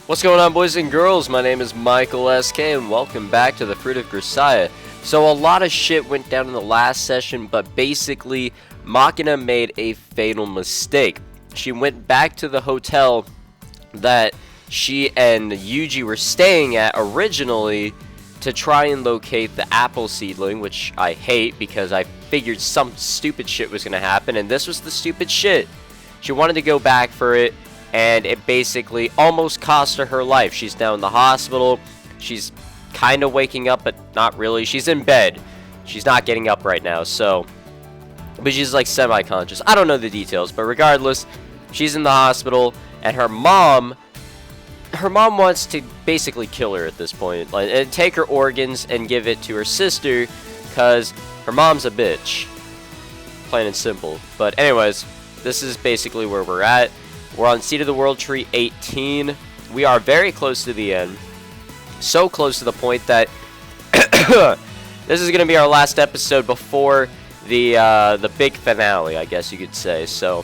What's going on, boys and girls? My name is Michael SK, and welcome back to the Fruit of Grisaia. So a lot of shit went down in the last session, but basically, Machina made a fatal mistake. She went back to the hotel that she and Yuuji were staying at originally to try and locate the apple seedling, which I hate because I figured some stupid shit was going to happen, and this was the stupid shit. She wanted to go back for it, and it basically almost cost her life. She's now in the hospital. She's kind of waking up, but not really. She's in bed. She's not getting up right now, but she's like semi-conscious. I don't know the details, but regardless, she's in the hospital, and her mom wants to basically kill her at this point, and take her organs and give it to her sister, because her mom's a bitch. Plain and simple. But anyways, this is basically where we're at. We're on Seed of the World Tree 18. We are very close to the end. So close to the point that this is going to be our last episode before the big finale, I guess you could say. So,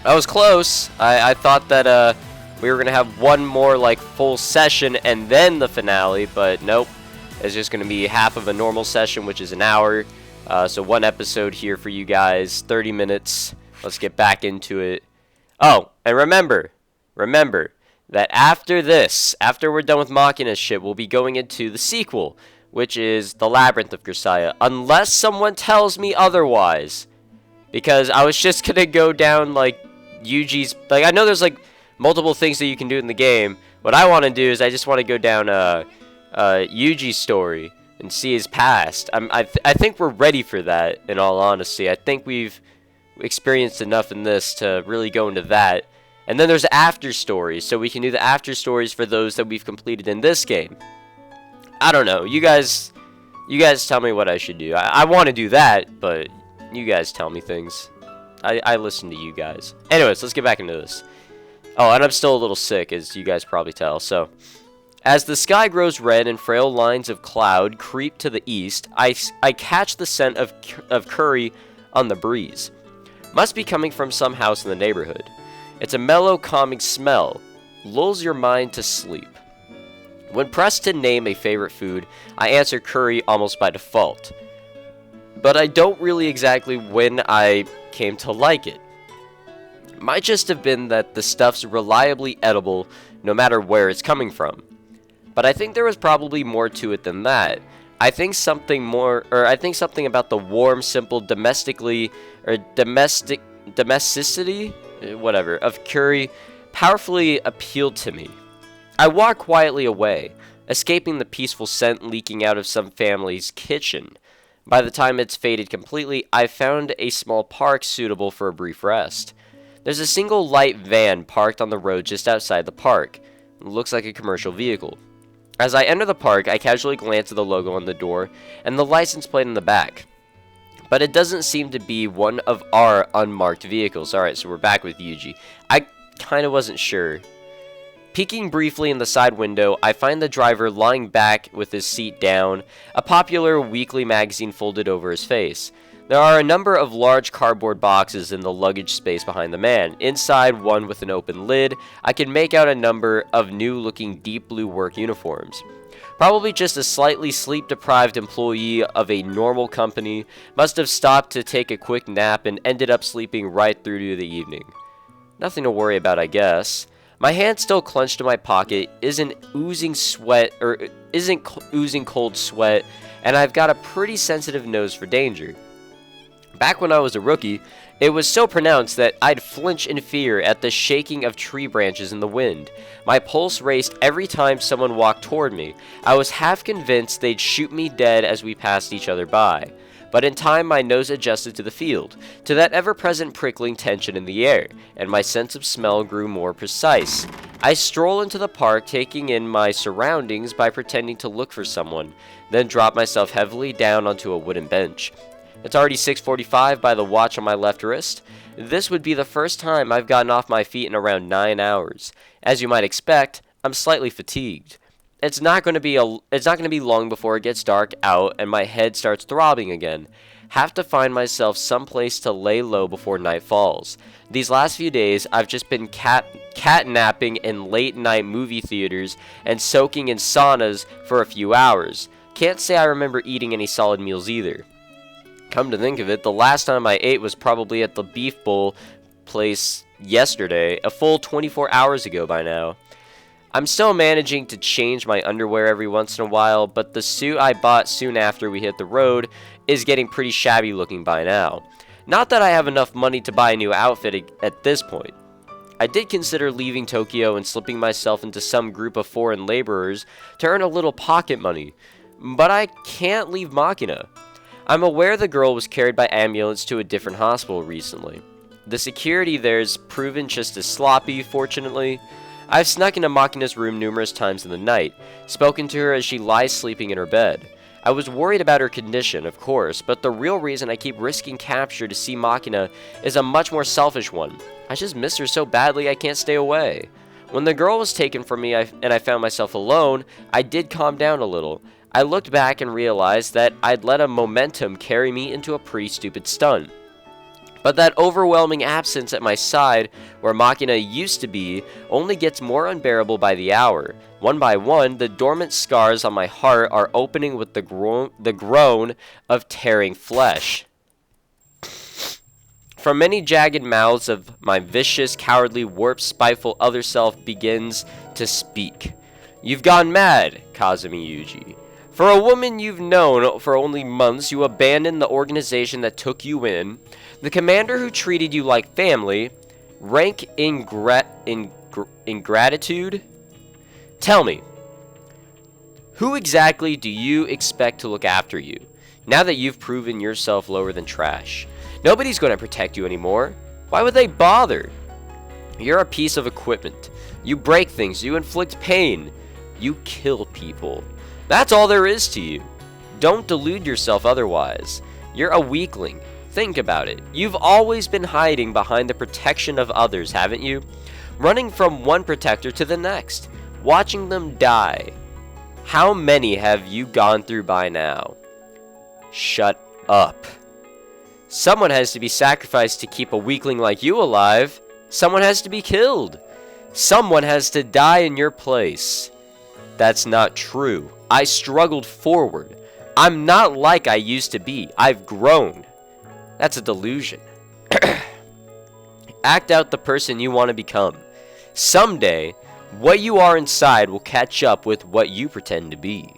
that was close. I thought that we were going to have one more full session and then the finale, but nope. It's just going to be half of a normal session, which is an hour. So one episode here for you guys, 30 minutes. Let's get back into it. Oh, and remember that after this, after we're done with Machina's shit, we'll be going into the sequel, which is The Labyrinth of Grisaia, unless someone tells me otherwise. Because I was just gonna go down, Yuuji's... I know there's, multiple things that you can do in the game. What I want to do is I just want to go down, Yuuji's story and see his past. I think we're ready for that, in all honesty. I think we've experienced enough in this to really go into that. And then there's after stories, so we can do the after stories for those that we've completed in this game. I don't know. You guys tell me what I should do. I want to do that, but you guys tell me things. I listen to you guys. Anyways, let's get back into this. Oh, and I'm still a little sick, as you guys probably tell. So, as the sky grows red and frail lines of cloud creep to the east, I catch the scent of curry on the breeze. Must be coming from some house in the neighborhood. It's a mellow, calming smell. Lulls your mind to sleep. When pressed to name a favorite food, I answer curry almost by default. But I don't really exactly when I came to like it. Might just have been that the stuff's reliably edible no matter where it's coming from. But I think there was probably more to it than that. I think something about the warm, simple, domesticity, whatever, of curry powerfully appealed to me. I walked quietly away, escaping the peaceful scent leaking out of some family's kitchen. By the time it's faded completely, I found a small park suitable for a brief rest. There's a single light van parked on the road just outside the park. It looks like a commercial vehicle. As I enter the park, I casually glance at the logo on the door and the license plate in the back. But it doesn't seem to be one of our unmarked vehicles. Alright, so we're back with Yuuji. I kinda wasn't sure. Peeking briefly in the side window, I find the driver lying back with his seat down, a popular weekly magazine folded over his face. There are a number of large cardboard boxes in the luggage space behind the man. Inside one with an open lid, I can make out a number of new-looking deep blue work uniforms. Probably just a slightly sleep-deprived employee of a normal company, must have stopped to take a quick nap and ended up sleeping right through to the evening. Nothing to worry about, I guess. My hand still clenched in my pocket isn't oozing cold sweat, and I've got a pretty sensitive nose for danger. Back when I was a rookie, it was so pronounced that I'd flinch in fear at the shaking of tree branches in the wind. My pulse raced every time someone walked toward me. I was half convinced they'd shoot me dead as we passed each other by. But in time, my nose adjusted to the field, to that ever-present prickling tension in the air, and my sense of smell grew more precise. I stroll into the park, taking in my surroundings by pretending to look for someone, then drop myself heavily down onto a wooden bench. It's already 6:45 by the watch on my left wrist. This would be the first time I've gotten off my feet in around 9 hours. As you might expect, I'm slightly fatigued. It's not going to be long before it gets dark out and my head starts throbbing again. have to find myself someplace to lay low before night falls. These last few days, I've just been cat-napping in late-night movie theaters and soaking in saunas for a few hours. Can't say I remember eating any solid meals either. Come to think of it, the last time I ate was probably at the Beef Bowl place yesterday, a full 24 hours ago by now. I'm still managing to change my underwear every once in a while, but the suit I bought soon after we hit the road is getting pretty shabby looking by now. Not that I have enough money to buy a new outfit at this point. I did consider leaving Tokyo and slipping myself into some group of foreign laborers to earn a little pocket money, but I can't leave Makina. I'm aware the girl was carried by ambulance to a different hospital recently. The security there's proven just as sloppy, fortunately. I've snuck into Makina's room numerous times in the night, spoken to her as she lies sleeping in her bed. I was worried about her condition, of course, but the real reason I keep risking capture to see Makina is a much more selfish one. I just miss her so badly I can't stay away. When the girl was taken from me and I found myself alone, I did calm down a little. I looked back and realized that I'd let a momentum carry me into a pretty stupid stunt. But that overwhelming absence at my side, where Makina used to be, only gets more unbearable by the hour. One by one, the dormant scars on my heart are opening with the groan of tearing flesh. From many jagged mouths of my vicious, cowardly, warped, spiteful other self begins to speak. "You've gone mad, Kazumi Yuuji. For a woman you've known for only months, you abandoned the organization that took you in, the commander who treated you like family, rank ingratitude? Tell me, who exactly do you expect to look after you, now that you've proven yourself lower than trash? Nobody's going to protect you anymore. Why would they bother? You're a piece of equipment. You break things, you inflict pain, you kill people. That's all there is to you. Don't delude yourself otherwise. You're a weakling. Think about it. You've always been hiding behind the protection of others, haven't you? Running from one protector to the next, watching them die. How many have you gone through by now? Shut up. Someone has to be sacrificed to keep a weakling like you alive. Someone has to be killed. Someone has to die in your place. That's not true. I struggled forward. I'm not like I used to be. I've grown. That's a delusion. Act out the person you want to become. Someday, what you are inside will catch up with what you pretend to be.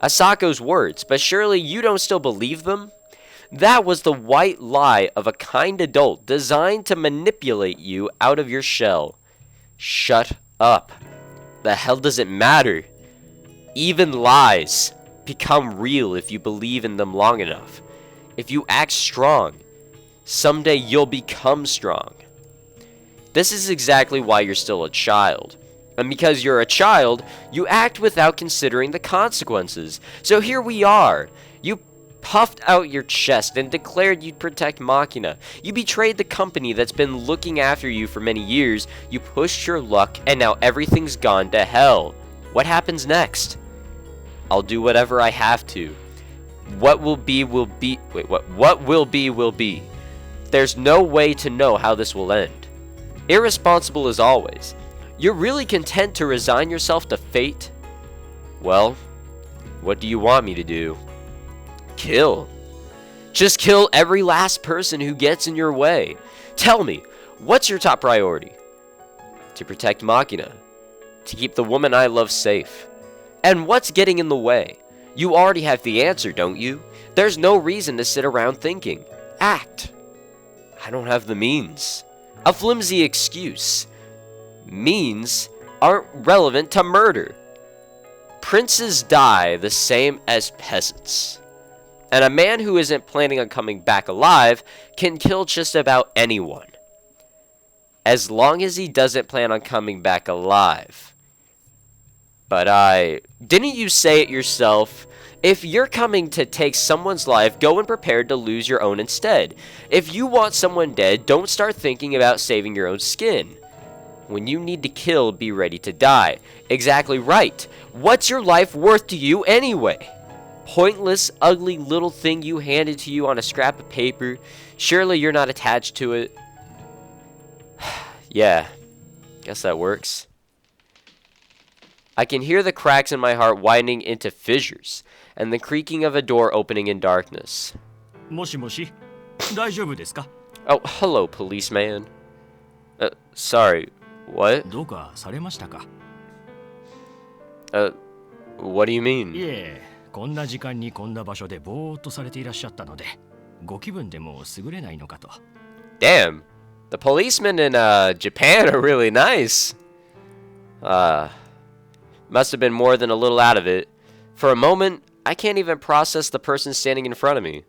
Asako's words, but surely you don't still believe them? That was the white lie of a kind adult designed to manipulate you out of your shell. Shut up. The hell does it matter? Even lies become real if you believe in them long enough. If you act strong, someday you'll become strong. This is exactly why you're still a child. And because you're a child, you act without considering the consequences. So here we are. You puffed out your chest and declared you'd protect Makina. You betrayed the company that's been looking after you for many years. You pushed your luck, and now everything's gone to hell. What happens next? I'll do whatever I have to. What will be, will be. Wait, what? What will be, will be. There's no way to know how this will end. Irresponsible as always. You're really content to resign yourself to fate? Well, what do you want me to do? Kill. Just kill every last person who gets in your way. Tell me, what's your top priority? To protect Makina. To keep the woman I love safe. And what's getting in the way? You already have the answer, don't you? There's no reason to sit around thinking. Act. I don't have the means. A flimsy excuse. Means aren't relevant to murder. Princes die the same as peasants. And a man who isn't planning on coming back alive can kill just about anyone. As long as he doesn't plan on coming back alive. But didn't you say it yourself? If you're coming to take someone's life, go and prepare to lose your own instead. If you want someone dead, don't start thinking about saving your own skin. When you need to kill, be ready to die. Exactly right. What's your life worth to you anyway? pointless, ugly little thing you handed to you on a scrap of paper. Surely you're not attached to it. Yeah, guess that works. I can hear the cracks in my heart widening into fissures, and the creaking of a door opening in darkness. もしもし、大丈夫ですか? Oh, hello, policeman. Sorry, what? どうかされましたか? What do you mean? いえ、こんな時間にこんな場所でぼーっとされていらっしゃったので、ご気分でも優れないのかと。Damn, the policemen in Japan are really nice. Must have been more than a little out of it. For a moment, I can't even process the person standing in front of me.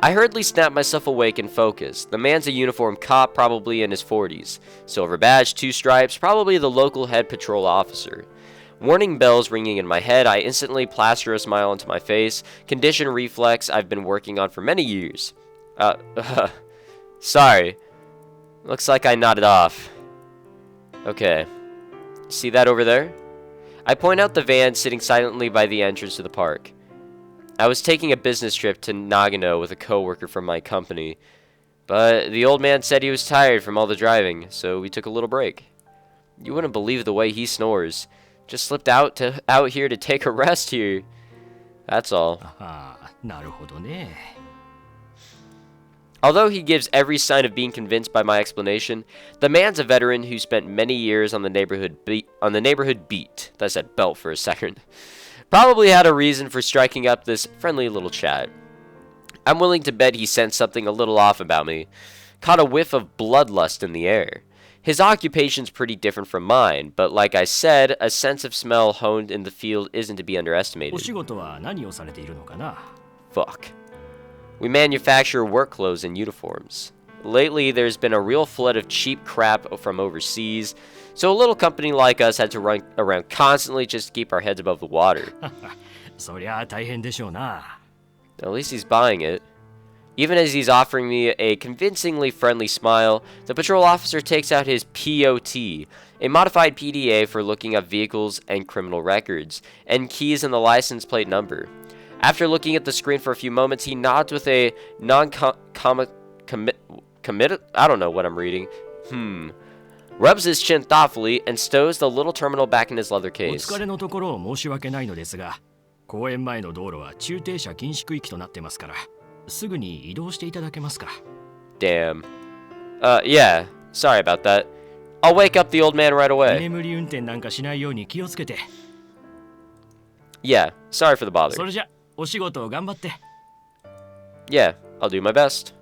I hurriedly snap myself awake and focus. The man's a uniformed cop, probably in his 40s. Silver badge, 2 stripes, probably the local head patrol officer. Warning bells ringing in my head, I instantly plaster a smile onto my face. Condition reflex I've been working on for many years. Sorry. Looks like I nodded off. Okay. See that over there? I point out the van sitting silently by the entrance to the park. I was taking a business trip to Nagano with a coworker from my company, but the old man said he was tired from all the driving, so we took a little break. You wouldn't believe the way he snores. Just slipped out here to take a rest here. That's all. なるほどね。Although he gives every sign of being convinced by my explanation, the man's a veteran who spent many years on the neighborhood beat. I said belt for a second. Probably had a reason for striking up this friendly little chat. I'm willing to bet he sensed something a little off about me. Caught a whiff of bloodlust in the air. His occupation's pretty different from mine, but like I said, a sense of smell honed in the field isn't to be underestimated. お仕事は何をされているのかな? Fuck. We manufacture work clothes and uniforms. Lately, there's been a real flood of cheap crap from overseas, so a little company like us had to run around constantly just to keep our heads above the water. そりゃ大変でしょうな。 At least he's buying it. Even as he's offering me a convincingly friendly smile, the patrol officer takes out his POT, a modified PDA for looking up vehicles and criminal records, and keys in the license plate number. After looking at the screen for a few moments, he nods with a committed. I don't know what I'm reading. Rubs his chin thoughtfully and stows the little terminal back in his leather お case. 疲れのところ申し訳ないのですが、公園前の道路は駐停車禁止区域となってますから、すぐに移動していただけますか。 Damn. Yeah. Sorry about that. I'll wake up the old man right 居 away. 眠り運転なんかしないように気をつけて。 Yeah. Sorry for the そ bother. れじゃ、お仕事を頑張って。 Yeah. I'll do my best.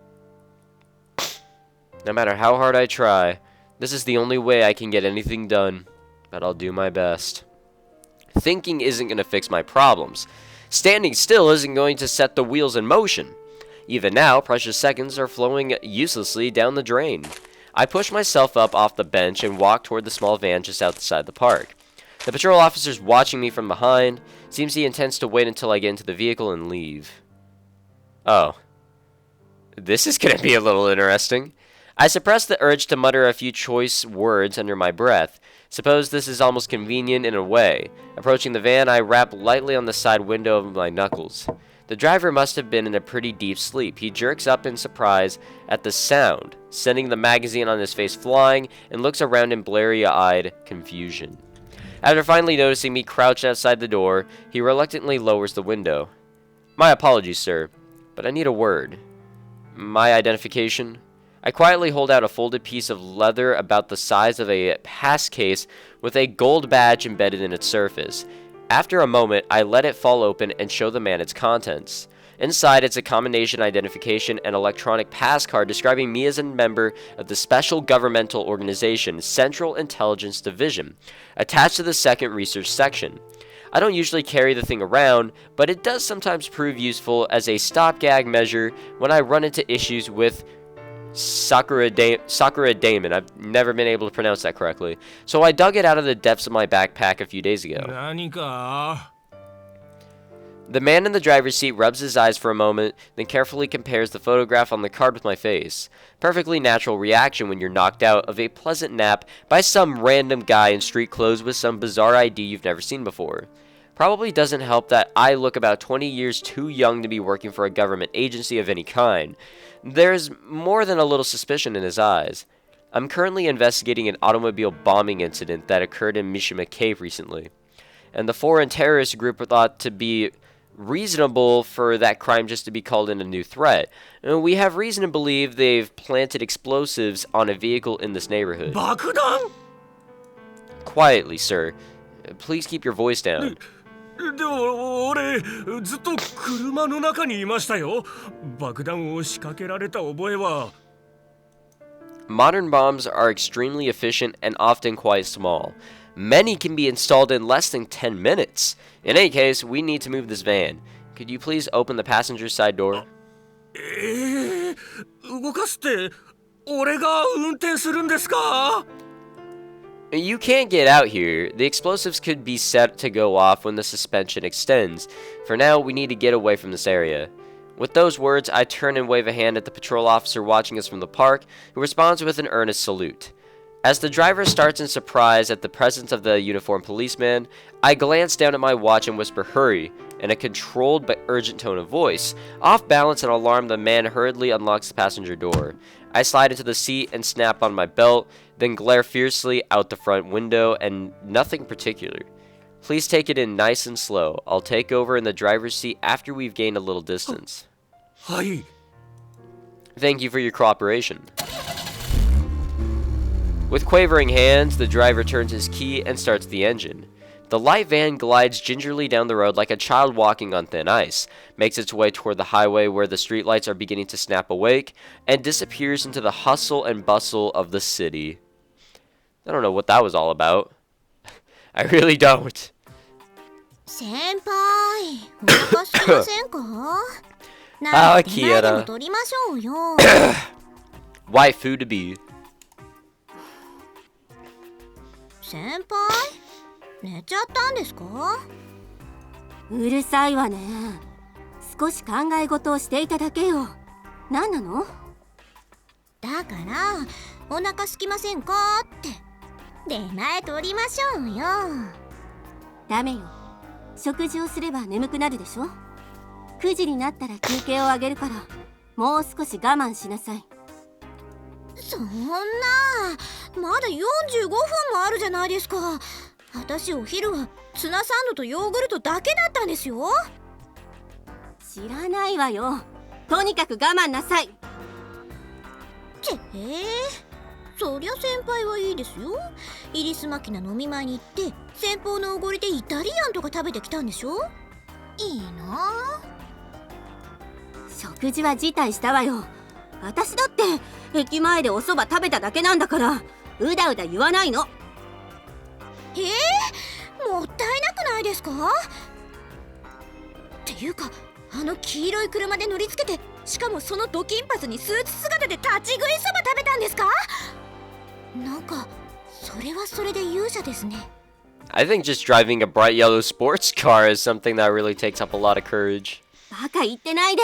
No matter how hard I try, this is the only way I can get anything done. But I'll do my best. Thinking isn't going to fix my problems. Standing still isn't going to set the wheels in motion. Even now, precious seconds are flowing uselessly down the drain. I push myself up off the bench and walk toward the small van just outside the park. The patrol officer's watching me from behind. Seems he intends to wait until I get into the vehicle and leave. Oh. This is going to be a little interesting. I suppress the urge to mutter a few choice words under my breath. Suppose this is almost convenient in a way. Approaching the van, I rap lightly on the side window of my knuckles. The driver must have been in a pretty deep sleep. He jerks up in surprise at the sound, sending the magazine on his face flying, and looks around in blurry-eyed confusion. After finally noticing me crouched outside the door, he reluctantly lowers the window. My apologies, sir, but I need a word. My identification? I quietly hold out a folded piece of leather about the size of a pass case with a gold badge embedded in its surface. After a moment, I let it fall open and show the man its contents. Inside, it's a combination identification and electronic pass card describing me as a member of the Special Governmental Organization Central Intelligence Division, attached to the Second Research Section. I don't usually carry the thing around, but it does sometimes prove useful as a stopgap measure when I run into issues with Sakura Daemon. I've never been able to pronounce that correctly. So I dug it out of the depths of my backpack a few days ago. 何か The man in the driver's seat rubs his eyes for a moment, then carefully compares the photograph on the card with my face. Perfectly natural reaction when you're knocked out of a pleasant nap by some random guy in street clothes with some bizarre ID you've never seen before. Probably doesn't help that I look about 20 years too young to be working for a government agency of any kind. There's more than a little suspicion in his eyes. I'm currently investigating an automobile bombing incident that occurred in Mishima Cave recently, and the foreign terrorist group are thought to be reasonable for that crime just to be called in a new threat. And we have reason to believe they've planted explosives on a vehicle in this neighborhood. 爆弾 Quietly, sir. Please keep your voice down. でも俺ずっと車の中にいましたよ。爆弾を仕掛けられた覚えは。Modern bombs are extremely efficient and often quite small. Many can be installed in less than 10 minutes. In any case, we need to move this van. Could you please open the passenger side door? 動かすって俺が運転するんですか？ You can't get out here. The explosives could be set to go off when the suspension extends. For now, we need to get away from this area. With those words, I turn and wave a hand at the patrol officer watching us from the park, who responds with an earnest salute. As the driver starts in surprise at the presence of the uniformed policeman, I glance down at my watch and whisper, "Hurry," in a controlled but urgent tone of voice. Off balance and alarmed, the man hurriedly unlocks the passenger door. I slide into the seat and snap on my belt, then glare fiercely out the front window and nothing particular. Please take it in nice and slow. I'll take over in the driver's seat after we've gained a little distance. はい。 Thank you for your cooperation. With quavering hands, the driver turns his key and starts the engine. The light van glides gingerly down the road like a child walking on thin ice, makes its way toward the highway where the streetlights are beginning to snap awake, and disappears into the hustle and bustle of the city. I don't know what that was all about. I really don't. 先輩、お腹すきませんか？なんか出前でも取りましょうよ。White food to be. 先輩、寝ちゃったんですか？うるさいわね。少し考え事をしていただけよ。何なの？だからお腹すきませんかって出前取りましょうよ。ダメよ。食事をすれば眠くなるでしょ。9時になったら休憩をあげるからもう少し我慢しなさい。そんな、まだ45分もあるじゃないですか。私お昼はツナサンドとヨーグルトだけだったんですよ。知らないわよ。とにかく我慢なさい。そりゃ先輩はいいですよ。イリスマキナ飲み前に行って先方のおごりでイタリアンとか食べてきたんでしょ。いいな。食事は辞退したわよ。私だって駅前でお蕎麦食べただけなんだからうだうだ言わないの。もったいなくないですか？っていうか、あの黄色い車で乗りつけて、しかもそのド金髪にスーツ姿で立ち食いそば食べたんですか？なんかそれはそれで勇者ですね。I think just driving a bright yellow sports car is something that really takes up a lot of courage. バカ言ってないで。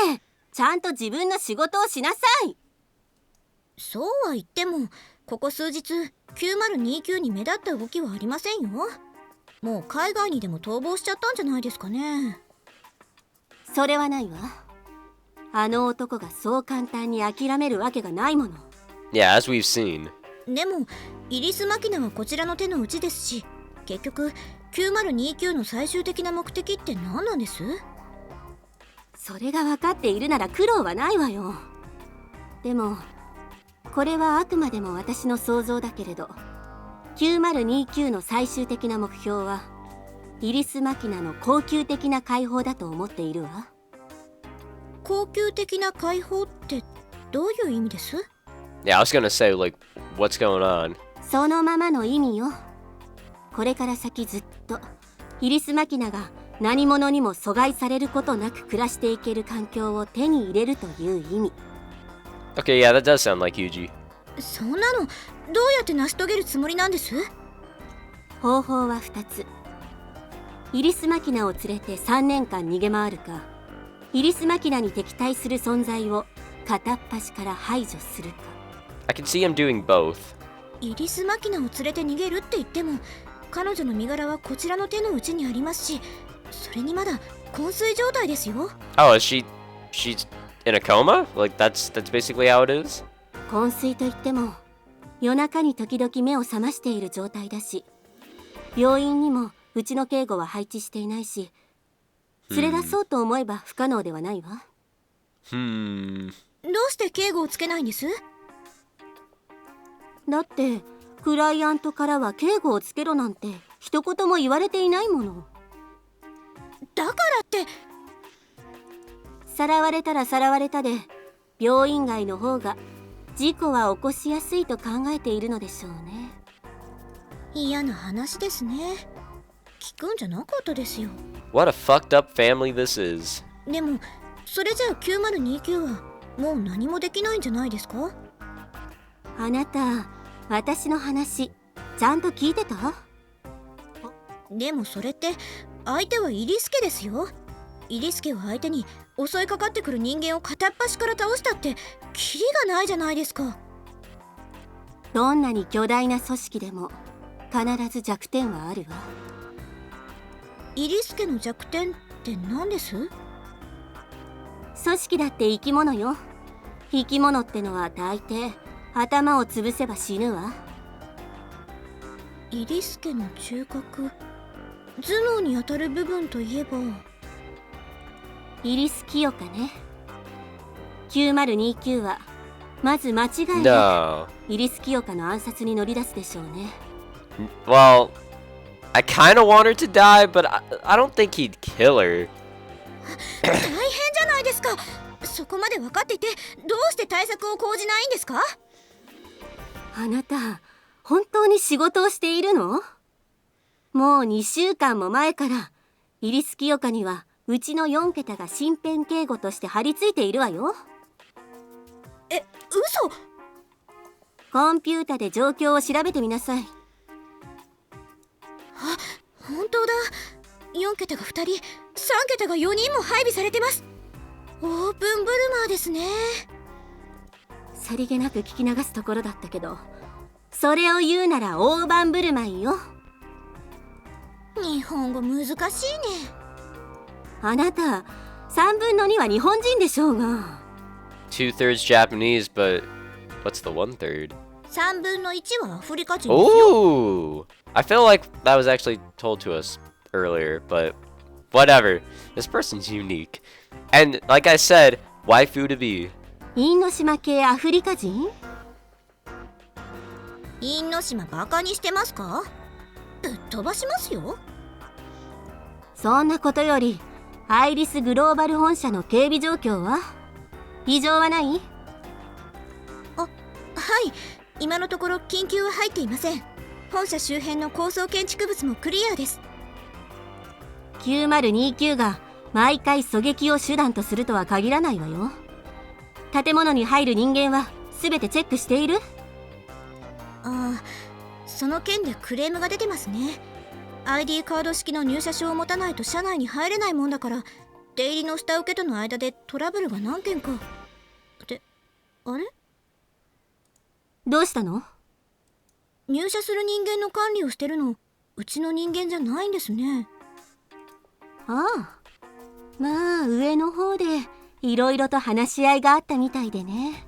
ちゃんと自分の仕事をしなさい。そうは言っても、ここ数日9029に目立った動きはありませんよ。もう海外にでも逃亡しちゃったんじゃないですかね。それはないわ。あの男がそう簡単に諦めるわけがないもの。Yeah, as we've seen. でもイリスマキナはこちらの手の内ですし、結局9029の最終的な目的って何なんです？それが分かっているなら苦労はないわよ。でもこれはあくまでも私の想像だけれど、9029の最終的な目標はイリスマキナの恒久的な解放だと思っているわ。恒久的な解放ってどういう意味です？ Yeah, I was gonna say, like, what's going on? そのままの意味よ。これから先ずっとイリスマキナが何者にも阻害されることなく暮らしていける環境を手に入れるという意味。 Okay, yeah, that does sound like Yuuji. そんなのどうやって成し遂げるつもりなんです？方法は2つ。イリスマキナを連れて3年間逃げ回るか、イリスマキナに敵対する存在を片っ端から排除するか。 I can see him doing both. イリスマキナを連れて逃げるって言っても、彼女の身柄はこちらの手の内にありますし、それにまだ昏睡状態ですよ。 Oh, she's in a coma? Like that's basically how it is? 昏睡といっても夜中に時々目を覚ましている状態だし、病院にもうちの警護は配置していないし、連れ出そうと思えば不可能ではないわ。どうして警護をつけないんです？だってクライアントからは警護をつけろなんて一言も言われていないもの。だからって。さらわれたらさらわれたで、病院外の方が事故は起こしやすいと考えているのでしょうね。嫌な話ですね。聞くんじゃなかったですよ。 What a fucked up family this is. でもそれじゃあ9029はもう何もできないんじゃないですか？あなた、私の話ちゃんと聞いてた？でもそれって相手はイリスケですよ。イリスケを相手に襲いかかってくる人間を片っ端から倒したってキリがないじゃないですか。どんなに巨大な組織でも必ず弱点はあるわ。イリスケの弱点って何です？組織だって生き物よ。生き物ってのは大抵頭を潰せば死ぬわ。イリスケの中核、頭脳に当たる部分といえばイリス清香ね。9029はまず間違いな No. くイリス清香の暗殺に乗り出すでしょうね。Well, I kind of want her to die, but I don't think he'd kill her. 大変じゃないですか。そこまで分かっていてどうして対策を講じないんですか？あなた、本当に仕事をしているの？もう2週間も前からイリス清香にはうちの4桁が身辺警護として張り付いているわよ。嘘。コンピュータで状況を調べてみなさい。本当だ。4桁が2人、3桁が4人も配備されてます。オープンブルマーですね。さりげなく聞き流すところだったけど、それを言うなら大盤振る舞いよ。日本語難しいね。あなた、3分の2は日本人でしょうが。Two-thirds Japanese, but what's the one-third? 3分の1はアフリカ人ですよ。Ooh! I feel like that was actually told to us earlier, but whatever. This person's unique. And like I said, waifu to be. 因島系アフリカ人？因島バカにしてますか？ぶっ飛ばしますよ。そんなことより、アイリスグローバル本社の警備状況は？異常はない？はい、今のところ緊急は入っていません。本社周辺の高層建築物もクリアです。9029が毎回狙撃を手段とするとは限らないわよ。建物に入る人間は全てチェックしている？その件でクレームが出てますね。 ID カード式の入社証を持たないと社内に入れないもんだから、出入りの下請けとの間でトラブルが何件か。ってあれ？どうしたの？入社する人間の管理をしてるのうちの人間じゃないんですね。ああ、まあ上の方でいろいろと話し合いがあったみたいでね。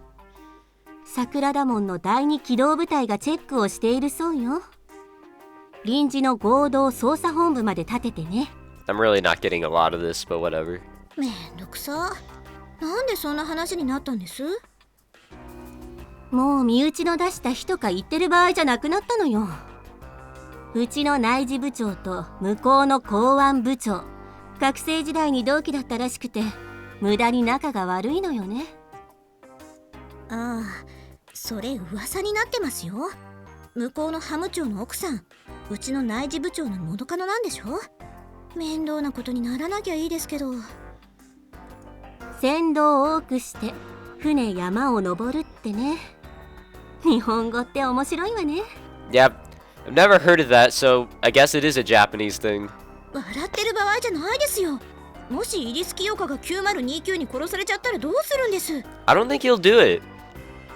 桜田門の第二機動部隊がチェックをしているそうよ。臨時の合同捜査本部まで立ててね。I'm really not getting a lot of this, but whatever. めんどくさ。なんでそんな話になったんです？もう身内の出した日とか言ってる場合じゃなくなったのよ。うちの内事部長と向こうの公安部長、学生時代に同期だったらしくて、無駄に仲が悪いのよね。ああ、それ噂になってますよ。向こうのハム長の奥さん、うちの内事部長の元カノなんでしょ。面倒なことにならなきゃいいですけど。船頭を多くして船山を登るってね。日本語って面白いわね。 Yep, I've never heard of that, so I guess it is a Japanese thing. 笑ってる場合じゃないですよ。もしイリス清香が9029に殺されちゃったらどうするんです？ I don't think he'll do it.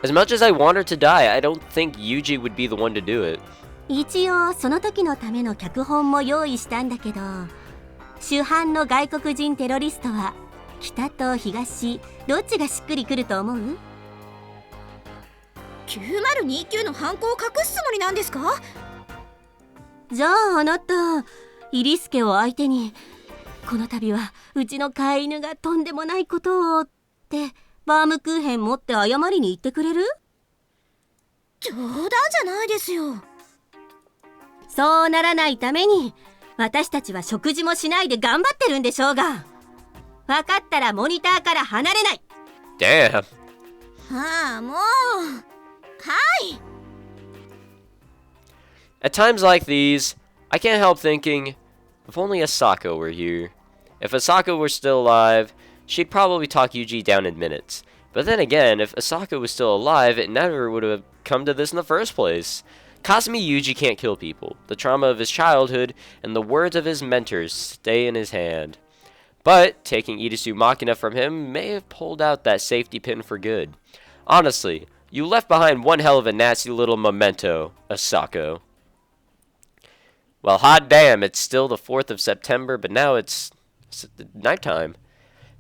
As much as I want her to die, I don't think Yuuji would be the one to do it. 一応その時のための脚本も用意したんだけど、主犯の外国人テロリストは北と東どっちがしっくりくると思う9029の犯行を隠すつもりなんですか？じゃああなたイリスケを相手にこの度はうちの飼い犬がとんでもないことをってバームクーヘン持って謝りに行ってくれる？冗談じゃないですよ。そうならないために私たちは食事もしないで頑張ってるんでしょうが。分かったらモニターから離れない。 Damn. はあ、もう。はい。 At times like these, I can't help thinking, if only Asako were here. If Asako were still alive, she'd probably talk Yuuji down in minutes. But then again, if Asako was still alive, it never would have come to this in the first place. Kasumi Yuuji can't kill people. The trauma of his childhood and the words of his mentors stay in his hand. But taking Irisu Machina from him may have pulled out that safety pin for good. Honestly, you left behind one hell of a nasty little memento, Asako. Well, hot damn, it's still the 4th of September, but now it's nighttime.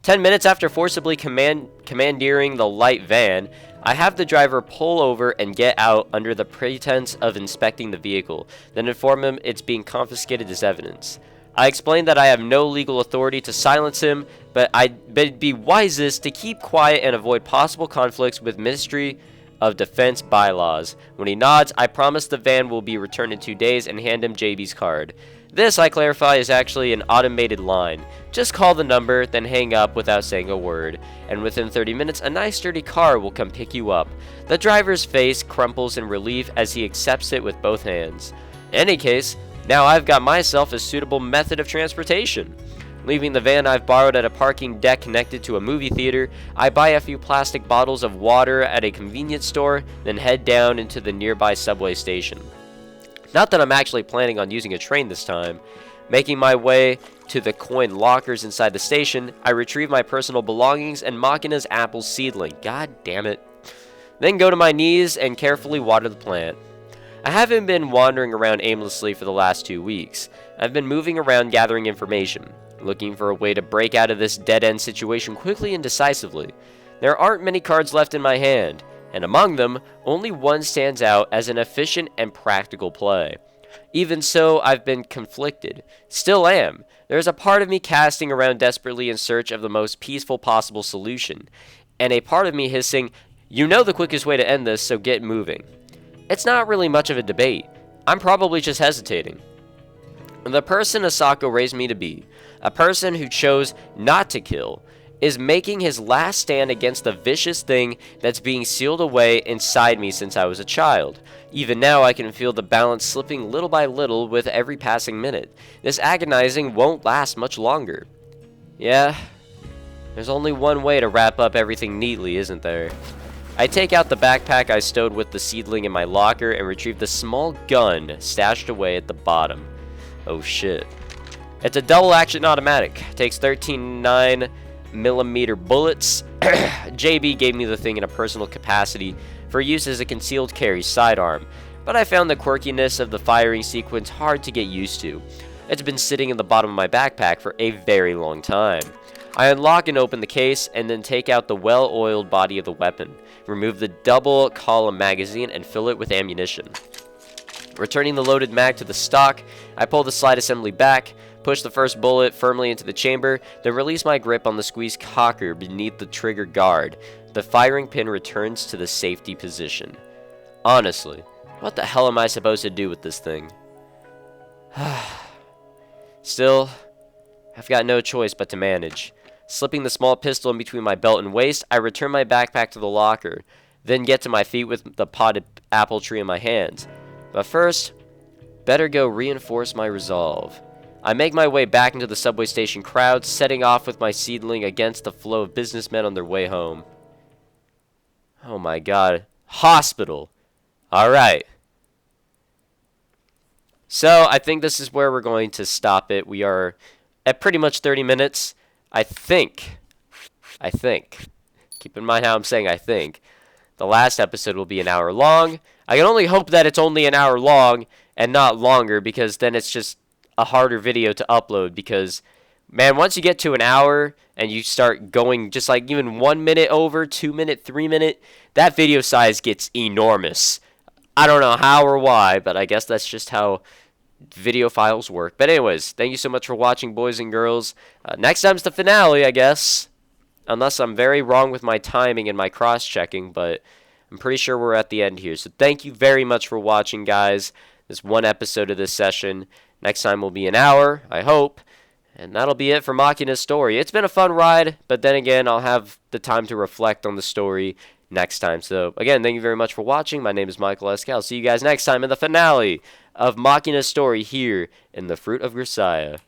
10 minutes after forcibly commandeering the light van, I have the driver pull over and get out under the pretense of inspecting the vehicle, then inform him it's being confiscated as evidence. I explain that I have no legal authority to silence him, but it'd be wisest to keep quiet and avoid possible conflicts with Ministry of Defense bylaws. When he nods, I promise the van will be returned in 2 days and hand him JB's card. This, I clarify, is actually an automated line. Just call the number, then hang up without saying a word. And within 30 minutes, a nice sturdy car will come pick you up. The driver's face crumples in relief as he accepts it with both hands. In any case, now I've got myself a suitable method of transportation. Leaving the van I've borrowed at a parking deck connected to a movie theater, I buy a few plastic bottles of water at a convenience store, then head down into the nearby subway station. Not that I'm actually planning on using a train this time. Making my way to the coin lockers inside the station, I retrieve my personal belongings and Machina's apple seedling. God damn it. Then go to my knees and carefully water the plant. I haven't been wandering around aimlessly for the last 2 weeks. I've been moving around gathering information, looking for a way to break out of this dead-end situation quickly and decisively. There aren't many cards left in my hand, and among them, only one stands out as an efficient and practical play. Even so, I've been conflicted. Still am. There's a part of me casting around desperately in search of the most peaceful possible solution, and a part of me hissing, "You know the quickest way to end this, so get moving." It's not really much of a debate. I'm probably just hesitating. The person Asako raised me to be, a person who chose not to kill, is making his last stand against the vicious thing that's being sealed away inside me since I was a child. Even now I can feel the balance slipping little by little with every passing minute. This agonizing won't last much longer. Yeah, there's only one way to wrap up everything neatly, isn't there? I take out the backpack I stowed with the seedling in my locker and retrieve the small gun stashed away at the bottom. Oh shit. It's a double-action automatic. Takes 13 9mm bullets. JB gave me the thing in a personal capacity for use as a concealed carry sidearm, but I found the quirkiness of the firing sequence hard to get used to. It's been sitting in the bottom of my backpack for a very long time. I unlock and open the case, and then take out the well-oiled body of the weapon, remove the double-column magazine, and fill it with ammunition. Returning the loaded mag to the stock, I pull the slide assembly back, push the first bullet firmly into the chamber, then release my grip on the squeeze cocker beneath the trigger guard. The firing pin returns to the safety position. Honestly, what the hell am I supposed to do with this thing? Still, I've got no choice but to manage. Slipping the small pistol in between my belt and waist, I return my backpack to the locker, then get to my feet with the potted apple tree in my hands. But first, better go reinforce my resolve. I make my way back into the subway station crowd, setting off with my seedling against the flow of businessmen on their way home. Oh my god. Hospital! Alright. So, I think this is where we're going to stop it. We are at pretty much 30 minutes. I think. Keep in mind how I'm saying I think. The last episode will be an hour long. I can only hope that it's only an hour long and not longer, because then it's just a harder video to upload, because Man, once you get to an hour and you start going just like even 1 minute over, 2 minute, 3 minute, that video size gets enormous. I don't know how or why, but I guess that's just how video files work. But anyways, thank you so much for watching, boys and girls. Next time's the finale, I guess. Unless I'm very wrong with my timing and my cross-checking, but I'm pretty sure we're at the end here. So thank you very much for watching, guys. This one episode of this session. Next time will be an hour, I hope. And that'll be it for Machina's story. It's been a fun ride, but then again, I'll have the time to reflect on the story next time. So, again, thank you very much for watching. My name is Michael S. I'll see you guys next time in the finale of Machina's story here in the Fruit of Grisaia.